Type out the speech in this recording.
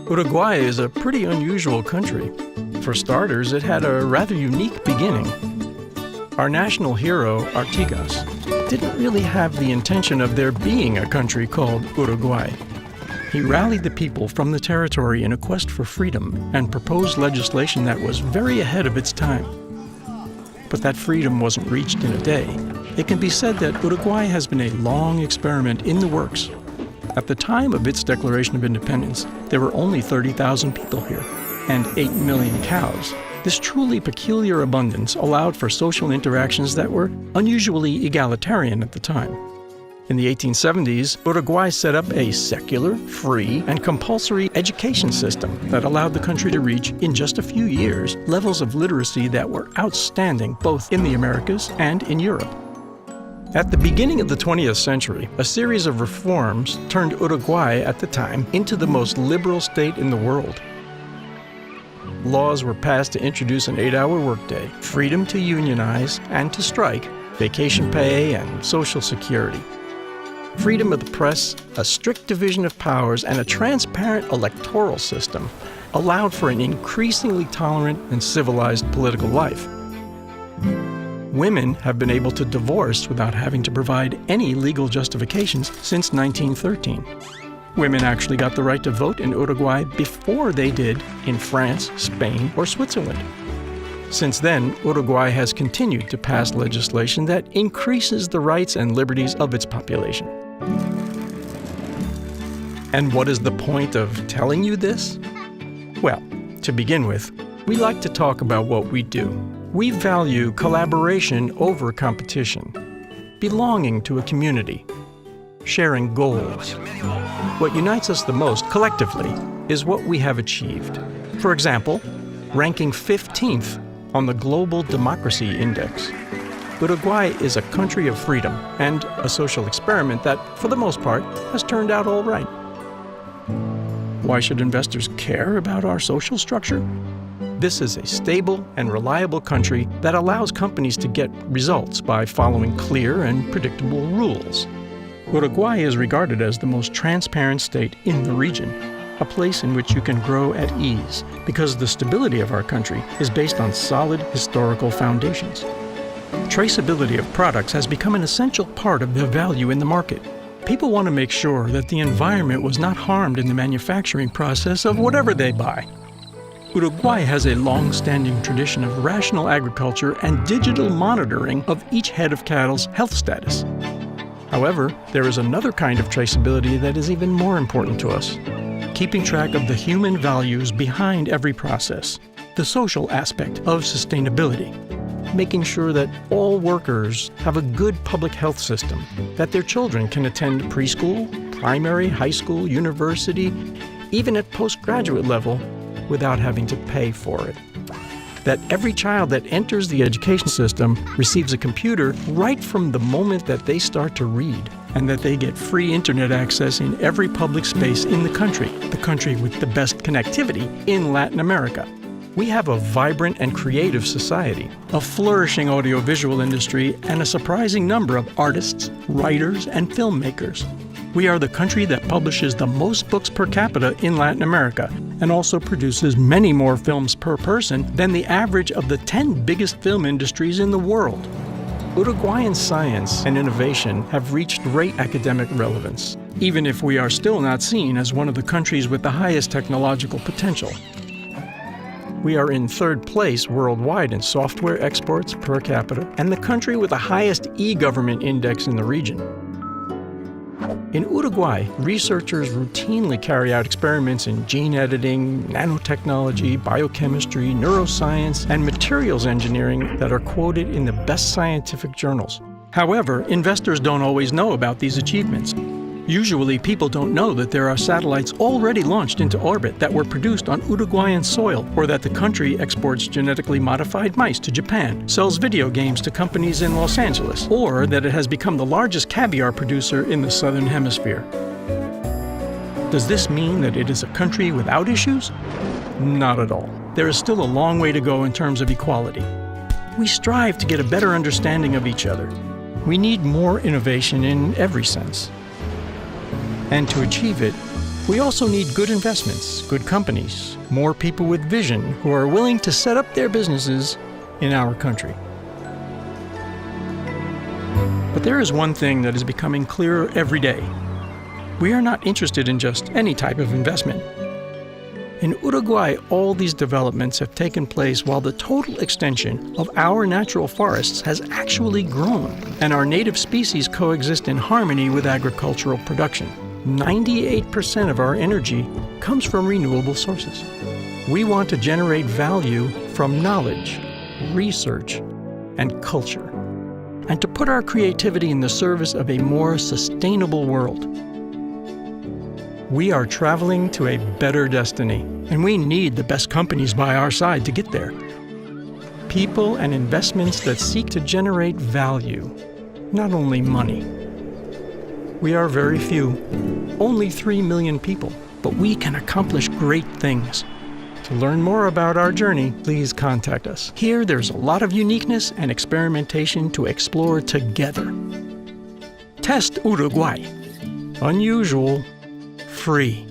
Uruguay is a pretty unusual country. For starters, it had a rather unique beginning. Our national hero, Artigas, didn't really have the intention of there being a country called Uruguay. He rallied the people from the territory in a quest for freedom and proposed legislation that was very ahead of its time. But that freedom wasn't reached in a day. It can be said that Uruguay has been a long experiment in the works. At the time of its declaration of independence, there were only 30,000 people here and 8 million cows. This truly peculiar abundance allowed for social interactions that were unusually egalitarian at the time. In the 1870s, Uruguay set up a secular, free, and compulsory education system that allowed the country to reach, in just a few years, levels of literacy that were outstanding both in the Americas and in Europe. At the beginning of the 20th century, a series of reforms turned Uruguay at the time into the most liberal state in the world. Laws were passed to introduce an 8-hour workday, freedom to unionize and to strike, vacation pay, and Social Security. Freedom of the press, a strict division of powers, and a transparent electoral system allowed for an increasingly tolerant and civilized political life. Women have been able to divorce without having to provide any legal justifications since 1913. Women actually got the right to vote in Uruguay before they did in France, Spain, or Switzerland. Since then, Uruguay has continued to pass legislation that increases the rights and liberties of its population. And what is the point of telling you this? Well, to begin with, we like to talk about what we do. We value collaboration over competition, belonging to a community, sharing goals. What unites us the most collectively is what we have achieved. For example, ranking 15th on the Global Democracy Index. Uruguay is a country of freedom and a social experiment that, for the most part, has turned out all right. Why should investors care about our social structure? This is a stable and reliable country that allows companies to get results by following clear and predictable rules. Uruguay is regarded as the most transparent state in the region, a place in which you can grow at ease because the stability of our country is based on solid historical foundations. Traceability of products has become an essential part of their value in the market. People want to make sure that the environment was not harmed in the manufacturing process of whatever they buy. Uruguay has a long-standing tradition of rational agriculture and digital monitoring of each head of cattle's health status. However, there is another kind of traceability that is even more important to us: keeping track of the human values behind every process, the social aspect of sustainability, making sure that all workers have a good public health system, that their children can attend preschool, primary, high school, university, even at postgraduate level, without having to pay for it. That every child that enters the education system receives a computer right from the moment that they start to read, and that they get free internet access in every public space in the country with the best connectivity in Latin America. We have a vibrant and creative society, a flourishing audiovisual industry, and a surprising number of artists, writers, and filmmakers. We are the country that publishes the most books per capita in Latin America and also produces many more films per person than the average of the 10 biggest film industries in the world. Uruguayan science and innovation have reached great academic relevance, even if we are still not seen as one of the countries with the highest technological potential. We are in third place worldwide in software exports per capita and the country with the highest e-government index in the region. In Uruguay, researchers routinely carry out experiments in gene editing, nanotechnology, biochemistry, neuroscience, and materials engineering that are quoted in the best scientific journals. However, investors don't always know about these achievements. Usually, people don't know that there are satellites already launched into orbit that were produced on Uruguayan soil, or that the country exports genetically modified mice to Japan, sells video games to companies in Los Angeles, or that it has become the largest caviar producer in the Southern Hemisphere. Does this mean that it is a country without issues? Not at all. There is still a long way to go in terms of equality. We strive to get a better understanding of each other. We need more innovation in every sense. And to achieve it, We also need good investments, good companies, more people with vision who are willing to set up their businesses in our country. But there is one thing that is becoming clearer every day. We are not interested in just any type of investment. In Uruguay, all these developments have taken place while the total extension of our natural forests has actually grown, and our native species coexist in harmony with agricultural production. 98% of our energy comes from renewable sources. We want to generate value from knowledge, research, and culture, and to put our creativity in the service of a more sustainable world. We are traveling to a better destiny, and we need the best companies by our side to get there. People and investments that seek to generate value, not only money. We are very few, only 3 million people, but we can accomplish great things. To learn more about our journey, please contact us. Here, there's a lot of uniqueness and experimentation to explore together. Test Uruguay. Unusual, free.